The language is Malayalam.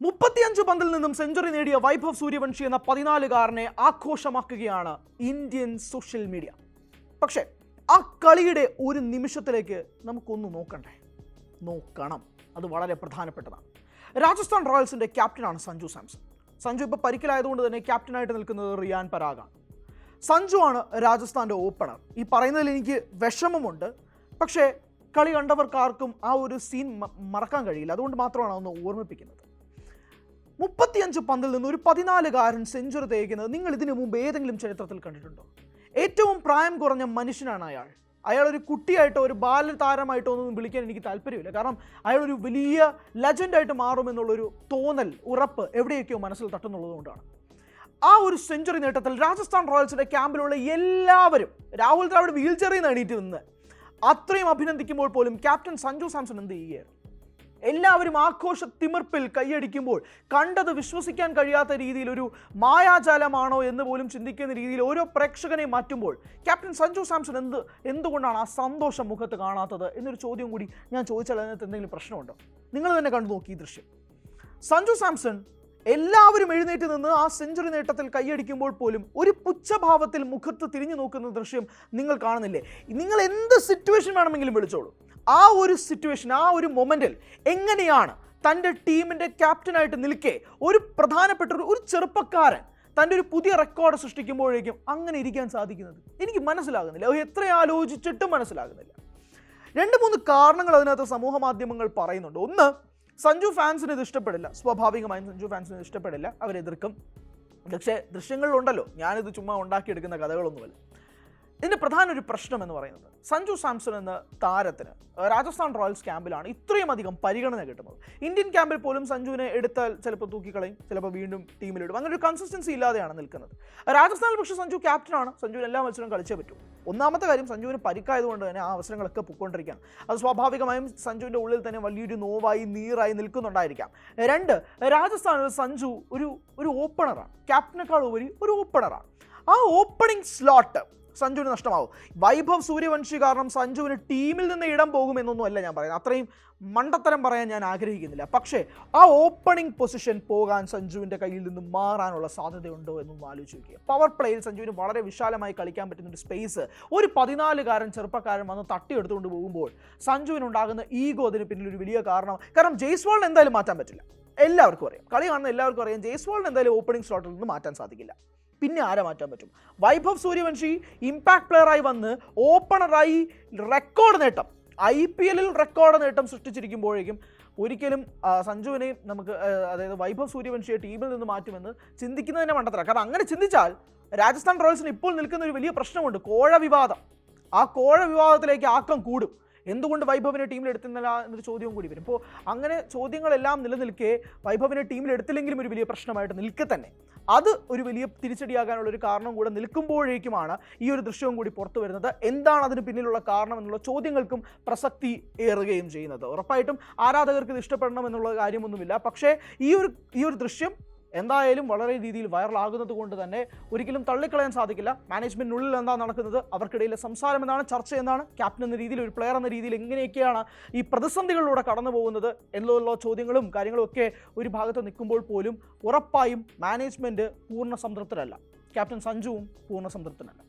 35 പന്തിൽ നിന്നും സെഞ്ചുറി നേടിയ വൈഭവ് സൂര്യവംശി എന്ന 14-കാരനെ ആഘോഷമാക്കുകയാണ് ഇന്ത്യൻ സോഷ്യൽ മീഡിയ. പക്ഷേ ആ കളിയുടെ ഒരു നിമിഷത്തിലേക്ക് നമുക്കൊന്ന് നോക്കണം. അത് വളരെ പ്രധാനപ്പെട്ടതാണ്. രാജസ്ഥാൻ റോയൽസിന്റെ ക്യാപ്റ്റനാണ് സഞ്ജു സാംസൺ. സഞ്ജു ഇപ്പോൾ പരിക്കിലായതുകൊണ്ട് തന്നെ ക്യാപ്റ്റനായിട്ട് നിൽക്കുന്നത് റിയാൻ പരാഗാണ്. സഞ്ജു ആണ് രാജസ്ഥാന്റെ ഓപ്പണർ. ഈ പറയുന്നതിൽ എനിക്ക് വിഷമമുണ്ട്, പക്ഷേ കളി കണ്ടവർക്കാർക്കും ആ ഒരു സീൻ മറക്കാൻ കഴിയില്ല. അതുകൊണ്ട് മാത്രമാണ് അതൊന്ന് ഓർമ്മിപ്പിക്കുന്നത്. 35 പന്തിൽ നിന്ന് ഒരു 14-കാരൻ സെഞ്ചുറി തേക്കുന്നത് നിങ്ങൾ ഇതിനു മുമ്പ് ഏതെങ്കിലും ചരിത്രത്തിൽ കണ്ടിട്ടുണ്ടോ? ഏറ്റവും പ്രായം കുറഞ്ഞ മനുഷ്യനാണ് അയാൾ ഒരു കുട്ടിയായിട്ടോ ഒരു ബാലതാരമായിട്ടോ ഒന്നും വിളിക്കാൻ എനിക്ക് താല്പര്യമില്ല. കാരണം അയാൾ ഒരു വലിയ ലെജൻഡായിട്ട് മാറുമെന്നുള്ളൊരു തോന്നൽ, ഉറപ്പ് എവിടെയൊക്കെയോ മനസ്സിൽ തട്ടുന്നുള്ളതുകൊണ്ടാണ്. ആ ഒരു സെഞ്ചുറി നേട്ടത്തിൽ രാജസ്ഥാൻ റോയൽസിന്റെ ക്യാമ്പിലുള്ള എല്ലാവരും രാഹുൽ ദ്രാവിഡ് വീൽ ചെയറിൽ നിന്ന് എണീറ്റ് നിന്ന് അത്രയും അഭിനന്ദിക്കുമ്പോൾ പോലും ക്യാപ്റ്റൻ സഞ്ജു സാംസൺ എന്ത് ചെയ്യുകയായിരുന്നു? എല്ലാവരും ആഘോഷ തിമിർപ്പിൽ കൈയടിക്കുമ്പോൾ കണ്ടത് വിശ്വസിക്കാൻ കഴിയാത്ത രീതിയിൽ ഒരു മായാജാലമാണോ എന്ന് പോലും ചിന്തിക്കുന്ന രീതിയിൽ ഓരോ പ്രേക്ഷകനെയും മാറ്റുമ്പോൾ ക്യാപ്റ്റൻ സഞ്ജു സാംസൺ എന്തുകൊണ്ടാണ് ആ സന്തോഷം മുഖത്ത് കാണാത്തത് എന്നൊരു ചോദ്യം കൂടി ഞാൻ ചോദിച്ചാൽ അതിനകത്ത് എന്തെങ്കിലും പ്രശ്നമുണ്ടോ? നിങ്ങൾ തന്നെ കണ്ടു നോക്കി ഈ ദൃശ്യം. സഞ്ജു സാംസൺ എല്ലാവരും എഴുന്നേറ്റ് നിന്ന് ആ സെഞ്ചുറി നേട്ടത്തിൽ കൈയടിക്കുമ്പോൾ പോലും ഒരു പുച്ഛഭാവത്തിൽ മുഖത്ത് തിരിഞ്ഞു നോക്കുന്ന ദൃശ്യം നിങ്ങൾ കാണുന്നില്ലേ? നിങ്ങൾ എന്ത് സിറ്റുവേഷൻ വേണമെങ്കിലും വിളിച്ചോളൂ. ആ ഒരു സിറ്റുവേഷൻ, ആ ഒരു മൊമെന്റിൽ എങ്ങനെയാണ് തൻ്റെ ടീമിൻ്റെ ക്യാപ്റ്റനായിട്ട് നിൽക്കെ ഒരു പ്രധാനപ്പെട്ട ഒരു ചെറുപ്പക്കാരൻ തൻ്റെ ഒരു പുതിയ റെക്കോർഡ് സൃഷ്ടിക്കുമ്പോഴേക്കും അങ്ങനെ ഇരിക്കാൻ സാധിക്കുന്നത്? എനിക്ക് മനസ്സിലാകുന്നില്ല. എത്ര ആലോചിച്ചിട്ടും മനസ്സിലാകുന്നില്ല. 2-3 കാരണങ്ങൾ അതിനകത്ത് സമൂഹ മാധ്യമങ്ങൾ പറയുന്നുണ്ട്. ഒന്ന്, സഞ്ജു ഫാൻസിന് ഇത് ഇഷ്ടപ്പെടില്ല. സ്വാഭാവികമായും സഞ്ജു ഫാൻസിന് ഇഷ്ടപ്പെടില്ല, അവരെതിർക്കും. പക്ഷേ ദൃശ്യങ്ങളിലുണ്ടല്ലോ, ഞാനിത് ചുമ്മാ ഉണ്ടാക്കിയെടുക്കുന്ന കഥകളൊന്നുമല്ല. ഇതിൻ്റെ പ്രധാന ഒരു പ്രശ്നം എന്ന് പറയുന്നത് സഞ്ജു സാംസൺ എന്ന താരത്തിന് രാജസ്ഥാൻ റോയൽസ് ക്യാമ്പിലാണ് ഇത്രയും അധികം പരിഗണന കിട്ടുന്നത്. ഇന്ത്യൻ ക്യാമ്പിൽ പോലും സഞ്ജുവിനെ എടുത്താൽ ചിലപ്പോൾ തൂക്കിക്കളയും, ചിലപ്പോൾ വീണ്ടും ടീമിലിടും. അങ്ങനെ ഒരു കൺസിസ്റ്റൻസി ഇല്ലാതെയാണ് നിൽക്കുന്നത്. രാജസ്ഥാനിൽ പക്ഷേ സഞ്ജു ക്യാപ്റ്റനാണ്. സഞ്ജുവിന് എല്ലാ മത്സരവും കളിച്ചേ പറ്റൂ. ഒന്നാമത്തെ കാര്യം, സഞ്ജുവിന് പരിക്കായതുകൊണ്ട് തന്നെ ആ അവസരങ്ങളൊക്കെ പൊയ്ക്കൊണ്ടിരിക്കുകയാണ്. അത് സ്വാഭാവികമായും സഞ്ജുവിൻ്റെ ഉള്ളിൽ തന്നെ വലിയൊരു നോവായി നീറായി നിൽക്കുന്നുണ്ടായിരിക്കാം. 2, രാജസ്ഥാനിൽ സഞ്ജു ഒരു ഓപ്പണറാണ്. ക്യാപ്റ്റനേക്കാൾ ഉപരി ഒരു ഓപ്പണറാണ്. ആ ഓപ്പണിംഗ് സ്ലോട്ട് സഞ്ജുവിന് നഷ്ടമാവും. വൈഭവ് സൂര്യവംശി കാരണം സഞ്ജുവിന് ടീമിൽ നിന്ന് ഇടം പോകുമെന്നൊന്നുമല്ല ഞാൻ പറയുന്നത്. അത്രയും മണ്ടത്തരം പറയാൻ ഞാൻ ആഗ്രഹിക്കുന്നില്ല. പക്ഷേ ആ ഓപ്പണിംഗ് പൊസിഷൻ പോകാൻ സഞ്ജുവിൻ്റെ കയ്യിൽ നിന്ന് മാറാനുള്ള സാധ്യതയുണ്ടോ എന്നൊന്നും ആലോചിച്ച് നോക്കുക. പവർ പ്ലേയിൽ സഞ്ജുവിന് വളരെ വിശാലമായി കളിക്കാൻ പറ്റുന്ന ഒരു സ്പേസ് ഒരു 14-കാരൻ ചെറുപ്പക്കാരൻ വന്ന് തട്ടിയെടുത്തുകൊണ്ട് പോകുമ്പോൾ സഞ്ജുവിനുണ്ടാകുന്ന ഈഗോ അതിന് പിന്നിൽ ഒരു വലിയ കാരണം ജയ്സ്വാളിന് എന്തായാലും മാറ്റാൻ പറ്റില്ല. എല്ലാവർക്കും അറിയാം, കളി കാണുന്ന എല്ലാവർക്കും അറിയാം, ജയ്സ്വാളിന് എന്തായാലും ഓപ്പണിംഗ് സ്ലോട്ടിൽ നിന്ന് മാറ്റാൻ സാധിക്കില്ല. പിന്നെ ആരെ മാറ്റാൻ പറ്റും? വൈഭവ് സൂര്യവംശി ഇമ്പാക്ട് പ്ലെയറായി വന്ന് ഓപ്പണറായി റെക്കോർഡ് നേട്ടം, IPL റെക്കോർഡ് നേട്ടം സൃഷ്ടിച്ചിരിക്കുമ്പോഴേക്കും ഒരിക്കലും സഞ്ജുവിനെയും നമുക്ക്, അതായത് വൈഭവ് സൂര്യവംശിയെ ടീമിൽ നിന്ന് മാറ്റുമെന്ന് ചിന്തിക്കുന്നത് തന്നെ മണ്ടത്തരം. കാരണം അങ്ങനെ ചിന്തിച്ചാൽ രാജസ്ഥാൻ റോയൽസിന് ഇപ്പോൾ നിൽക്കുന്ന ഒരു വലിയ പ്രശ്നമുണ്ട്, കോഴ വിവാദം. ആ കോഴ വിവാദത്തിലേക്ക് ആക്കം കൂടും. എന്തുകൊണ്ട് വൈഭവിനെ ടീമിൽ എടുത്തുന്നില്ല എന്നൊരു ചോദ്യവും കൂടി വരും. അപ്പോൾ അങ്ങനെ ചോദ്യങ്ങളെല്ലാം നിലനിൽക്കെ വൈഭവിനെ ടീമിൽ എടുത്തില്ലെങ്കിലും ഒരു വലിയ പ്രശ്നമായിട്ട് നിൽക്കെ തന്നെ അത് ഒരു വലിയ തിരിച്ചടിയാകാനുള്ള ഒരു കാരണം കൂടെ നിൽക്കുമ്പോഴേക്കുമാണ് ഈ ഒരു ദൃശ്യവും കൂടി പുറത്തു വരുന്നത്. എന്താണ് അതിന് പിന്നിലുള്ള കാരണം എന്നുള്ള ചോദ്യങ്ങൾക്കും പ്രസക്തി ഏറുകയും ചെയ്യുന്നത്. ഉറപ്പായിട്ടും ആരാധകർക്ക് ഇത് ഇഷ്ടപ്പെടണം എന്നുള്ള കാര്യമൊന്നുമില്ല. പക്ഷേ ഈ ഒരു ദൃശ്യം എന്തായാലും വളരെ രീതിയിൽ വൈറലാകുന്നത് കൊണ്ട് തന്നെ ഒരിക്കലും തള്ളിക്കളയാൻ സാധിക്കില്ല. മാനേജ്മെൻറ്റിനുള്ളിൽ എന്താ നടക്കുന്നത്, അവർക്കിടയിലെ സംസാരം എന്താണ്, ചർച്ച എന്താണ്, ക്യാപ്റ്റൻ എന്ന രീതിയിൽ ഒരു പ്ലെയർ എന്ന രീതിയിൽ എങ്ങനെയൊക്കെയാണ് ഈ പ്രതിസന്ധികളിലൂടെ കടന്നു പോകുന്നത് എന്നുള്ള ചോദ്യങ്ങളും കാര്യങ്ങളും ഒക്കെ ഒരു ഭാഗത്ത് നിൽക്കുമ്പോൾ പോലും ഉറപ്പായും മാനേജ്മെൻറ്റ് പൂർണ്ണ സംതൃപ്തരല്ല. ക്യാപ്റ്റൻ സഞ്ജുവും പൂർണ്ണ സംതൃപ്തനല്ല.